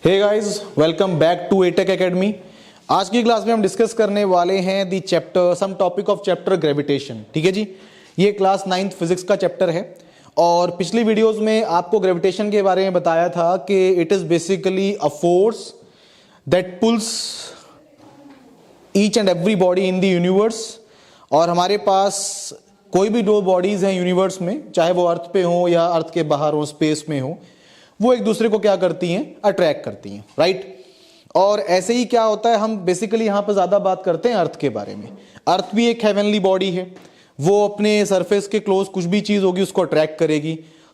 Hey guys, welcome back to Atech academy. आज की class में हम डिस्कस करने वाले हैं the chapter some topic of chapter gravitation. ठीक है जी, ये क्लास 9th फिजिक्स का चैप्टर है और पिछली वीडियोस में आपको ग्रेविटेशन के बारे में बताया था कि it is basically a force that pools each and every body in the universe. और हमारे पास कोई भी दो बॉडीज हैं यूनिवर्स में, चाहे वो अर्थ पे हो या अर्थ के बाहर हो, स्पेस में हो, वो एक दूसरे को क्या करती हैं, अट्रैक्ट करती हैं, राइट। और ऐसे ही क्या होता है, हम बेसिकली यहाँ पर ज्यादा बात करते हैं अर्थ के बारे में। अर्थ भी एक हेवनली बॉडी है, वो अपने सरफेस के क्लोज कुछ भी चीज होगी उसको अट्रैक्ट करेगी।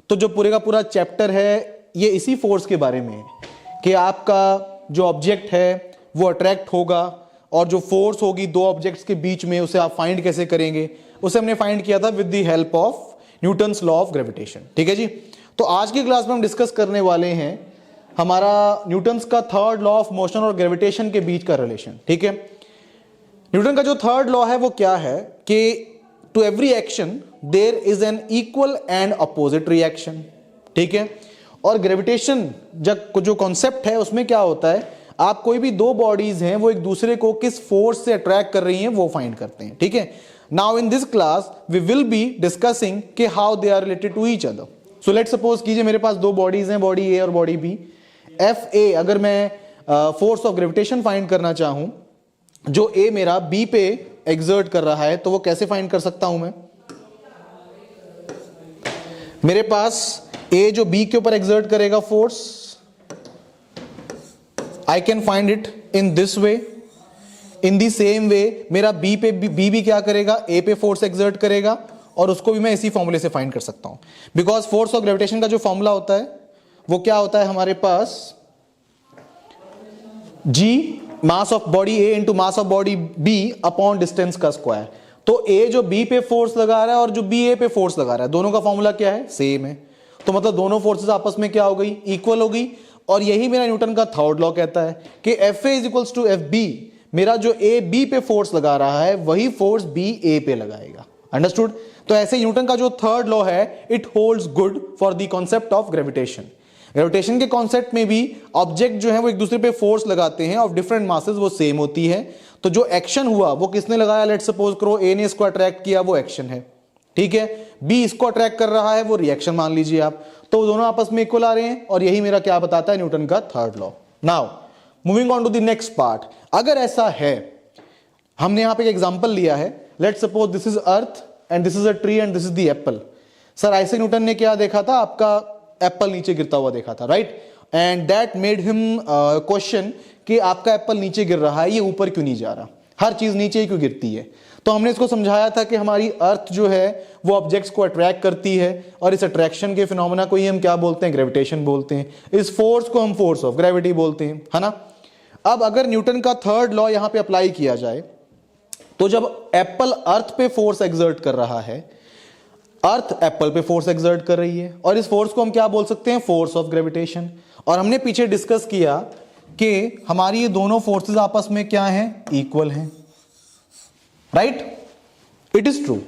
तो जो पूरे का पूरा चैप्टर है ये इसी फोर्स के बारे में है कि आपका जो ऑब्जेक्ट है वो अट्रैक्ट होगा और जो फोर्स होगी दो ऑब्जेक्ट्स के बीच में, उसे आप फाइंड कैसे करेंगे, उसे हमने फाइंड किया था with the help of Newton's law of gravitation. ठीक है जी, तो आज की क्लास में हम डिस्कस करने वाले हैं हमारा न्यूटन्स का थर्ड लॉ ऑफ मोशन और ग्रेविटेशन के बीच का रिलेशन। ठीक है, न्यूटन का जो थर्ड लॉ है वो क्या है कि to every action there is an equal and opposite reaction. ठीक है, और ग्रेविटेशन जो कॉन्सेप्ट है उसमें क्या होता है, आप कोई भी दो बॉडीज हैं वो एक दूसरे को किस फोर्स से अट्रैक्ट कर रही हैं वो फाइंड करते हैं। ठीक है, now in this class we will be discussing कि how they are related to each other. So let suppose कीजिए मेरे पास दो बॉडीज हैं, बॉडी ए और बॉडी बी। एफ ए, अगर मैं फोर्स ऑफ ग्रेविटेशन फाइंड करना चाहूं जो ए मेरा बी पे एक्सर्ट कर रहा है, तो वो कैसे फाइंड कर सकता हूं मैं? मेरे पास ए जो बी के ऊपर एक्सर्ट करेगा force, I can find it in this way. In the same way मेरा बी पे बी भी क्या करेगा, ए पे फोर्स एक्सर्ट करेगा और उसको भी मैं इसी फॉर्मूले से फाइंड कर सकता हूं। बिकॉज फोर्स ऑफ ग्रेविटेशन का जो फॉर्मूला होता है वो क्या होता है हमारे पास, g mass of body A into mass of body B upon distance का स्क्वायर। तो ए जो बी पे फोर्स लगा रहा है और जो बी ए पे फोर्स लगा रहा है, दोनों का फॉर्मूला क्या है, सेम है। तो मतलब दोनों फोर्सेस आपस में क्या हो गई, इक्वल हो गई। और यही मेरा न्यूटन का थर्ड लॉ कहता है कि F A is equals to F B. मेरा जो ए बी पे फोर्स लगा रहा है वही फोर्स बी ए पे लगाएगा। अंडरस्टूड? तो ऐसे न्यूटन का जो थर्ड लॉ है it holds good for the concept of gravitation. Gravitation के कॉन्सेप्ट में भी ऑब्जेक्ट जो है वो एक दूसरे पे फोर्स लगाते हैं ऑफ डिफरेंट मासेस, वो सेम होती है। तो जो एक्शन हुआ वो किसने लगाया, लेट्स सपोज करो ए ने इसको अट्रैक्ट किया, वो एक्शन है। ठीक है, बी इसको अट्रैक्ट कर रहा है, वो रिएक्शन मान लीजिए आप। तो दोनों आपस में इक्वल आ रहे हैं और यही मेरा क्या बताता है, न्यूटन का third law. Now moving on to the next part. अगर ऐसा है, हमने यहां पे एक एग्जांपल लिया है, let's suppose this is earth and this is a tree and this is the Apple. Sir Isaac Newton ने क्या देखा था, आपका एप्पल नीचे गिरता हुआ देखा था, right. And that made him question कि आपका एप्पल नीचे गिर रहा है, ये ऊपर क्यों नहीं जा रहा, हर चीज नीचे ही क्यों गिरती है। तो हमने इसको समझाया था कि हमारी अर्थ जो है वो ऑब्जेक्ट्स को अट्रैक्ट करती है और इस अट्रैक्शन के फिनोमेना को ही हम क्या बोलते हैं, ग्रेविटेशन बोलते हैं। इस फोर्स को हम फोर्स ऑफ ग्रेविटी बोलते हैं, है ना। अब अगर न्यूटन का थर्ड लॉ यहां पे अप्लाई किया जाए तो जब एप्पल अर्थ पे फोर्स एक्सर्ट कर रहा है, अर्थ एप्पल पे फोर्स एक्सर्ट कर रही है और इस फोर्स को हम क्या बोल सकते हैं, फोर्स ऑफ ग्रेविटेशन। और हमने पीछे डिस्कस किया कि हमारी ये दोनों फोर्सेस आपस में क्या हैं, इक्वल हैं, राइट। इट इज ट्रू,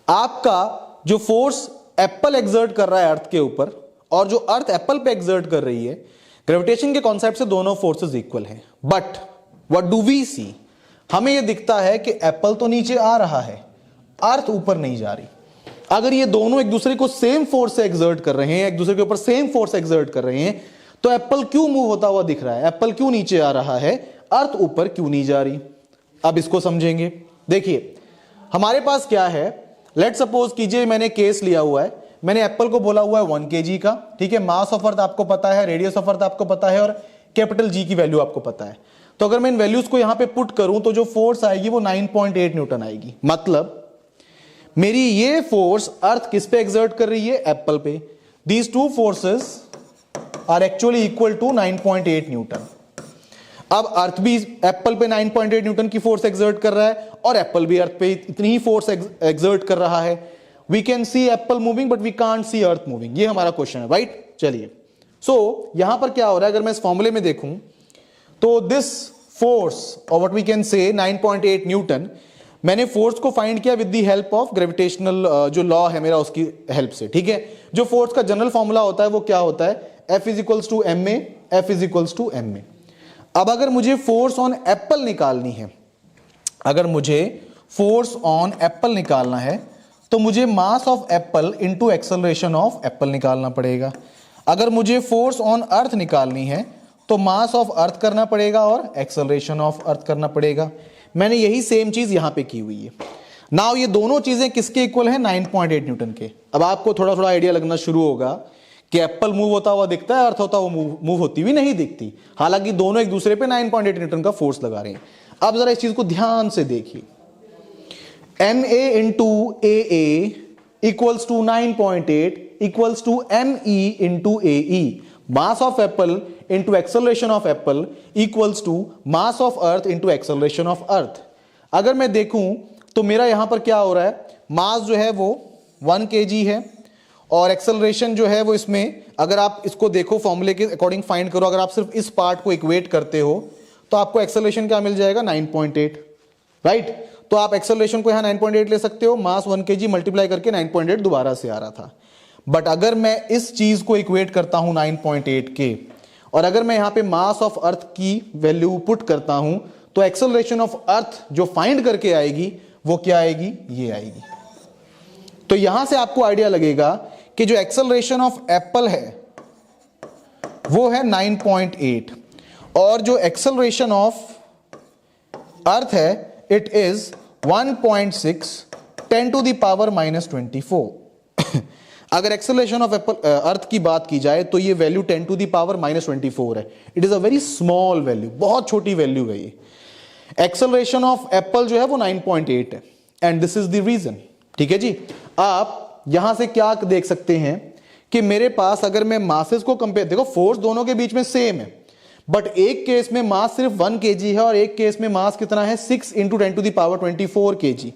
आपका जो फोर्स एप्पल एक्सर्ट कर रहा है अर्थ के ऊपर और जो अर्थ एप्पल पे एक्सर्ट कर रही है, ग्रेविटेशन के कॉन्सेप्ट से दोनों फोर्सेस इक्वल हैं। बट व्हाट डू वी सी, हमें यह दिखता है कि एप्पल तो नीचे आ रहा है, अर्थ ऊपर नहीं जा रही। अगर ये दोनों एक दूसरे को सेम फोर्स से एक्सर्ट कर रहे हैं, एक दूसरे के ऊपर सेम फोर्स एक्सर्ट कर रहे हैं, तो एप्पल क्यों मूव होता हुआ दिख रहा है, एप्पल क्यों नीचे आ रहा है, अर्थ ऊपर क्यों नहीं जा रही। अब इसको समझेंगे। देखिए हमारे पास क्या है, लेट सपोज कीजिए मैंने केस लिया हुआ है, मैंने एप्पल को बोला हुआ है 1 kg का। ठीक है, मास ऑफ अर्थ आपको पता है, रेडियस ऑफ अर्थ आपको पता है और कैपिटल जी की वैल्यू आपको पता है। तो अगर मैं इन वैल्यूज को यहां पे पुट करूं तो जो फोर्स आएगी वो 9.8 न्यूटन आएगी। मतलब मेरी ये फोर्स अर्थ किस पे एक्सर्ट कर रही है, एप्पल पे। These two forces are actually equal to 9.8 newton. अब अर्थ भी एप्पल पे 9.8 न्यूटन की फोर्स एक्सर्ट कर रहा है और एप्पल भी अर्थ पे इतनी ही फोर्स एक्सर्ट कर रहा है। We can see apple moving but we can't see earth moving, ये हमारा क्वेश्चन है, राइट। चलिए, सो यहां पर क्या हो रहा है, अगर मैं इस फॉर्मूले में देखूं तो दिस फोर्स और what we can say 9.8 newton, मैंने फोर्स को फाइंड किया with the help of gravitational जो लॉ है मेरा उसकी हेल्प से। ठीक है, जो फोर्स का जनरल फॉर्मूला होता है वो क्या होता है, F is equals to M A F is equals to m में। अब अगर मुझे फोर्स ऑन एप्पल निकालनी है, अगर मुझे फोर्स ऑन एप्पल निकालना है तो मुझे मास of apple into acceleration of Apple निकालना पड़ेगा। अगर मुझे फोर्स ऑन अर्थ निकालनी है तो मास ऑफ अर्थ करना पड़ेगा और एक्सेलरेशन ऑफ अर्थ करना पड़ेगा। मैंने यही सेम चीज यहां पे की हुई है। नाउ ये दोनों चीजें किसके इक्वल है? 9.8 न्यूटन के। अब आपको थोड़ा थोड़ा आइडिया लगना शुरू होगा कि एप्पल मूव होता हुआ दिखता है, अर्थ होता हुआ मूव होती हुई नहीं दिखती, हालांकि दोनों एक दूसरे पे 9.8 न्यूटन का फोर्स लगा रहे हैं। अब जरा इस चीज को ध्यान से देखिए, MA into AA equals to 9.8 equals to ME into AE, mass of apple into acceleration of apple equals to mass of earth into acceleration of earth. अगर मैं देखूं तो मेरा यहां पर क्या हो रहा है, मास जो है वो 1 kg है और एक्सेलरेशन जो है वो इसमें, अगर आप इसको देखो फॉर्मूले के अकॉर्डिंग फाइंड करो, अगर आप सिर्फ इस पार्ट को इक्वेट करते हो तो आपको एक्सेलरेशन क्या मिल जाएगा? 9.8, राइट। तो आप एक्सेलरेशन को यहां 9.8 ले सकते हो, मास 1 kg मल्टीप्लाई करके 9.8 दोबारा से आ रहा था। बट अगर मैं इस चीज को इक्वेट करता हूं 9.8 के, और अगर मैं यहां पे मास ऑफ अर्थ की वैल्यू पुट करता हूं तो एक्सेलरेशन ऑफ अर्थ जो फाइंड करके आएगी वो क्या आएगी? ये आएगी। तो यहां से आपको आइडिया लगेगा कि जो एक्सेलरेशन ऑफ एप्पल है वो है 9.8 और जो एक्सेलरेशन ऑफ अर्थ है it is 1.6 10 to the power -24। अगर एक्सेलरेशन ऑफ एप्पल अर्थ की बात की जाए तो ये वैल्यू 10 टू द पावर -24 है। It is a very small value, बहुत छोटी वैल्यू है ये। एक्सेलरेशन ऑफ एप्पल जो है वो 9.8 है and this is the reason. ठीक है जी। आप यहां से क्या देख सकते हैं कि मेरे पास अगर मैं मासेस को कंपेयर, देखो फोर्स दोनों के बीच में सेम है, बट एक केस में मास सिर्फ 1 kg है और एक केस में मास कितना है? 6 into 10 to the power 24 kg।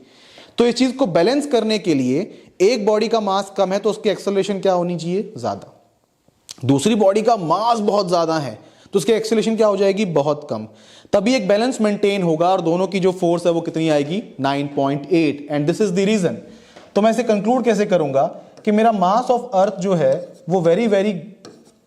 तो इस चीज को बैलेंस करने के लिए एक बॉडी का मास कम है तो उसकी एक्सेलरेशन क्या होनी चाहिए? ज्यादा। दूसरी बॉडी का मास बहुत ज्यादा है तो उसकी एक्सेलरेशन क्या हो जाएगी? बहुत कम। तभी एक बैलेंस मेंटेन होगा और दोनों की जो फोर्स है वो कितनी आएगी? 9.8 and this is the reason. तो मैं इसे कंक्लूड कैसे करूंगा कि मेरा मास ऑफ अर्थ जो है वो वेरी वेरी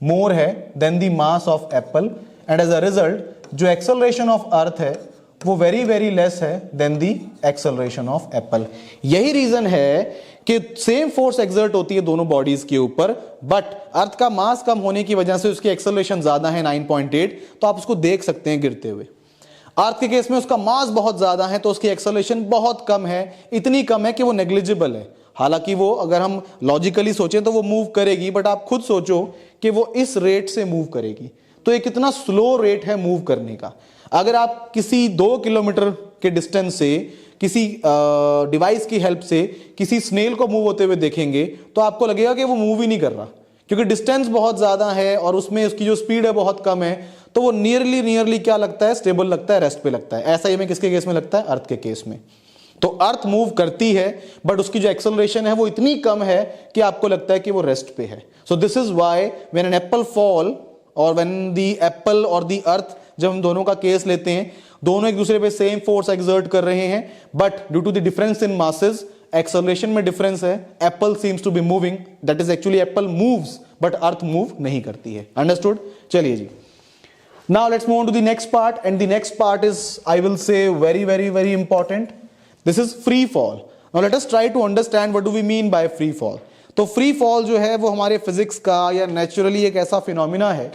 मोर है than the mass of apple and as a result जो एक्सेलरेशन ऑफ अर्थ है वो वेरी वेरी लेस है than the acceleration of apple. यही रीजन है कि सेम फोर्स एक्सर्ट होती है दोनों बॉडीज के ऊपर, बट अर्थ का मास कम होने की वजह से उसकी एक्सेलरेशन ज्यादा है 9.8, तो आप उसको देख सकते हैं गिरते हुए। अर्थ के केस में उसका मास बहुत ज्यादा है तो उसकी एक्सेलरेशन बहुत कम है, इतनी कम है कि वो नेग्लिजिबल है। हालांकि वो अगर हम लॉजिकली सोचें तो वो मूव करेगी, बट आप खुद सोचो कि वो इस रेट से मूव करेगी, तो ये कितना स्लो रेट है मूव करने का। अगर आप किसी 2 किलोमीटर के डिस्टेंस से किसी डिवाइस की हेल्प से किसी स्नेल को मूव होते हुए देखेंगे तो आपको लगेगा कि वो मूव ही नहीं कर रहा, क्योंकि डिस्टेंस बहुत ज्यादा है और उसमें उसकी जो स्पीड है बहुत कम है, तो वो नियरली क्या लगता है? स्टेबल लगता है, रेस्ट पे लगता है। ऐसा ही हमें किसके केस में लगता है? अर्थ के केस में। तो अर्थ मूव करती है बट उसकी जो एक्सेलरेशन है वो इतनी कम है कि आपको लगता है कि वो रेस्ट पे है। So this is why when an apple fall और व्हेन द एप्पल और द अर्थ, जब हम दोनों का केस लेते हैं, दोनों एक दूसरे पे सेम फोर्स एक्सर्ट कर रहे हैं, but due to the difference in masses acceleration में डिफरेंस है। Apple seems to be moving, that is actually apple moves but earth move नहीं करती है। अंडरस्टूड? चलिए जी, now let's move on to the next part and the next part is, I will say, very very very important. This is free fall. Now let us try to understand what do we mean by free fall. तो free fall जो है वो हमारे physics का या naturally एक ऐसा phenomena है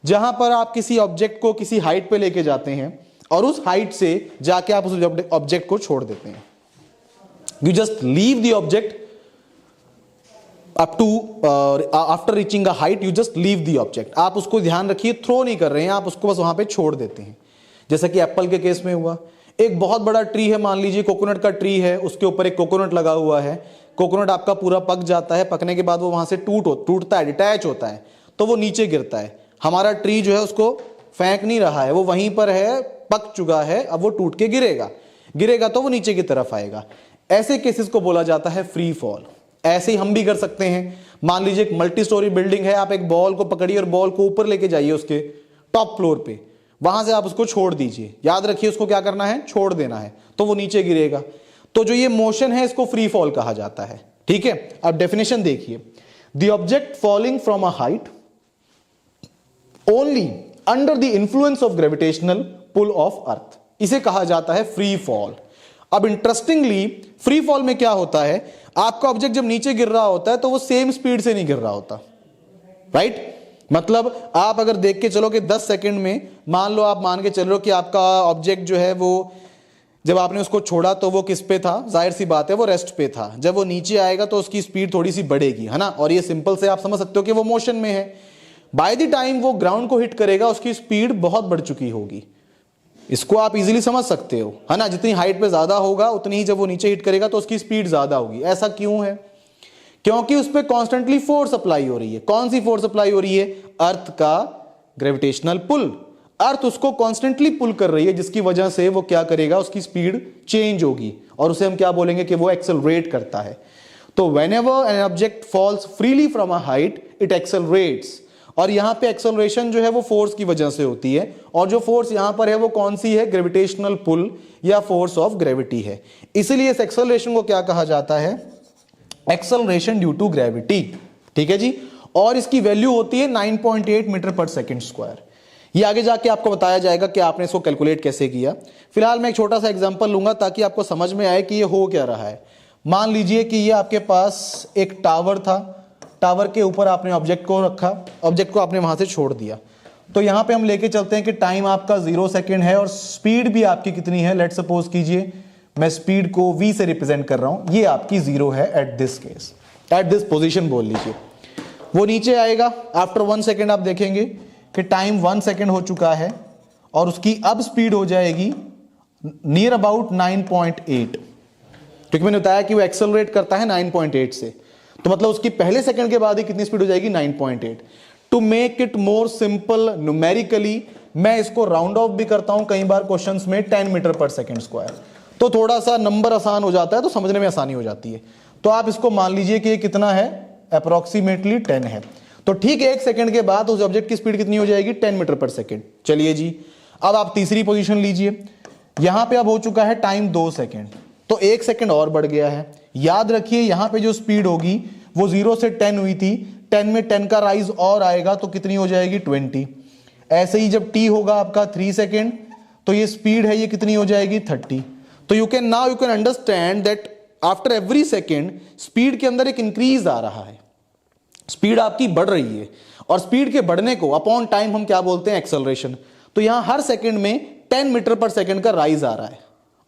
जहां पर आप किसी ऑब्जेक्ट को किसी हाइट पे लेके जाते हैं और उस हाइट से जाके आप उस ऑब्जेक्ट को छोड़ देते हैं। You just leave the object up to after reaching a height, you just leave the object. आप उसको, ध्यान रखिए, थ्रो नहीं कर रहे हैं, आप उसको बस वहां पे छोड़ देते हैं। जैसा कि एप्पल के केस में हुआ। एक बहुत बड़ा ट्री है, मान लीजिए कोकोनट का ट्री है, उसके ऊपर एक कोकोनट लगा हुआ है। कोकोनट आपका पूरा पक जाता है, पकने के बाद वो वहां से टूटता है, डिटैच होता है, तो वो नीचे गिरता है। हमारा ट्री जो है उसको फेंक नहीं रहा है, वो वहीं पर है, पक चुका है, अब वो टूट के गिरेगा तो वो नीचे की तरफ आएगा। ऐसे केसेस को बोला जाता है फ्री फॉल। ऐसे ही हम भी कर सकते हैं। मान लीजिए एक मल्टी स्टोरी बिल्डिंग है, आप एक बॉल को पकड़िए और बॉल को ऊपर लेके जाइए उसके टॉप फ्लोर पे, वहां से आप उसको छोड़ दीजिए। याद रखिए उसको क्या करना है? छोड़ देना है, तो वो नीचे गिरेगा। तो जो ये मोशन है इसको फ्री फॉल कहा जाता है। ठीक है, अब डेफिनेशन देखिए, the object falling from a height only under the influence of gravitational pull of earth. इसे कहा जाता है फ्री फॉल। अब इंटरेस्टिंगली फ्री फॉल में क्या होता है, आपका ऑब्जेक्ट जब नीचे गिर रहा होता है तो वो सेम स्पीड से नहीं गिर रहा होता, राइट? मतलब आप अगर देख के चलो कि 10 सेकंड में, मान लो आप मान के चल रहे हो कि आपका ऑब्जेक्ट जो है वो, जब आपने उसको छोड़ा तो वो किस पे था, जाहिर सी बात है वो रेस्ट पे था। जब वो नीचे आएगा तो उसकी स्पीड थोड़ी सी बढ़ेगी, है ना, और ये सिंपल से आप समझ सकते हो कि वो मोशन में है। बाय द टाइम वो ग्राउंड को हिट करेगा उसकी स्पीड बहुत बढ़ चुकी होगी। इसको आप इजीली समझ सकते हो, है ना, जितनी हाइट पे ज्यादा होगा उतनी ही जब वो नीचे हिट करेगा तो उसकी स्पीड ज्यादा होगी। ऐसा क्यों है? क्योंकि उस पर कॉन्स्टेंटली फोर्स अप्लाई हो रही है। कौन सी फोर्स अप्लाई हो रही है? अर्थ का ग्रेविटेशनल पुल। अर्थ उसको कॉन्स्टेंटली पुल कर रही है, जिसकी वजह से वो क्या करेगा, उसकी स्पीड चेंज होगी, और उसे हम क्या बोलेंगे कि वो एक्सेलरेट करता है। तो whenever an object falls freely from a height it accelerates. और यहां पे एक्सेलरेशन जो है वो फोर्स की वजह से होती है, और जो फोर्स यहां पर है वो कौन सी है? ग्रेविटेशनल पुल या फोर्स ऑफ ग्रेविटी है। इसलिए इस एक्सेलरेशन को क्या कहा जाता है? Acceleration due to gravity. ठीक है जी। और इसकी वैल्यू होती है 9.8 मीटर पर सेकंड स्क्वायर। ये आगे जाके आपको बताया जाएगा कि आपने इसको कैलकुलेट कैसे किया। फिलहाल मैं एक छोटा सा एग्जांपल लूंगा ताकि आपको समझ में आए कि ये हो क्या रहा है। मान लीजिए कि ये आपके पास एक टावर था, टावर के ऊपर आपने ऑब्जेक्ट को रखा, ऑब्जेक्ट को आपने वहां से छोड़ दिया। तो यहां पे हम लेके चलते हैं कि टाइम आपका 0 सेकेंड है और स्पीड भी आपकी कितनी है, लेट सपोज कीजिए मैं स्पीड को v से रिप्रेजेंट कर रहा हूं, ये आपकी 0 है at this case, at this position बोल लीजिए। वो नीचे आएगा, आफ्टर 1 सेकेंड आप देखेंगे कि टाइम 1 सेकेंड हो चुका है और उसकी अब स्पीड हो जाएगी नियर अबाउट 9.8, क्योंकि मैंने बताया कि वो एक्सेलरेट करता है 9.8 से, तो मतलब उसकी पहले सेकंड के बाद ही कितनी स्पीड हो जाएगी? 9.8। To make it more simple numerically मैं इसको राउंड ऑफ भी करता हूं कई बार क्वेश्चंस में 10 मीटर पर सेकंड स्क्वायर, तो थोड़ा सा नंबर आसान हो जाता है, तो समझने में आसानी हो जाती है। तो आप इसको मान लीजिए कि ये कितना है, अप्रोक्सीमेटली 10 है। तो ठीक 1 सेकंड के बाद उस ऑब्जेक्ट की स्पीड कितनी हो जाएगी? 10 मीटर पर सेकंड। चलिए जी, अब आप तीसरी पोजीशन लीजिए। यहां पे अब हो चुका है टाइम 2 सेकंड, तो 1 सेकंड और बढ़ गया है। याद रखिए यहां पे जो स्पीड होगी वो 0 से 10 हुई थी, 10 में 10 का राइज और आएगा तो कितनी हो जाएगी? 20। ऐसे ही जब t होगा आपका 3 सेकंड, तो ये स्पीड है, ये कितनी हो जाएगी? 30। तो you can understand that after every second speed के अंदर एक इंक्रीज आ रहा है, स्पीड आपकी बढ़ रही है, और स्पीड के बढ़ने को अपॉन टाइम हम क्या बोलते हैं? एक्सेलरेशन। तो यहां हर सेकंड में 10 मीटर पर सेकंड का राइज आ रहा है,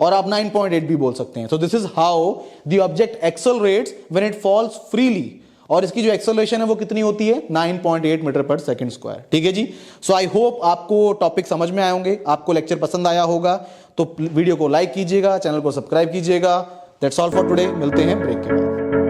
और आप 9.8 भी बोल सकते हैं। So this is how the object accelerates when it falls freely, और इसकी जो एक्सेलरेशन है वो कितनी होती है? 9.8 मीटर पर सेकंड स्क्वायर। ठीक है जी। सो आई होप आपको टॉपिक समझ में आए होंगे, आपको लेक्चर पसंद आया होगा, तो वीडियो को लाइक कीजिएगा, चैनल को सब्सक्राइब कीजिएगा। दैट्स ऑल फॉर टुडे, मिलते हैं ब्रेक के बाद।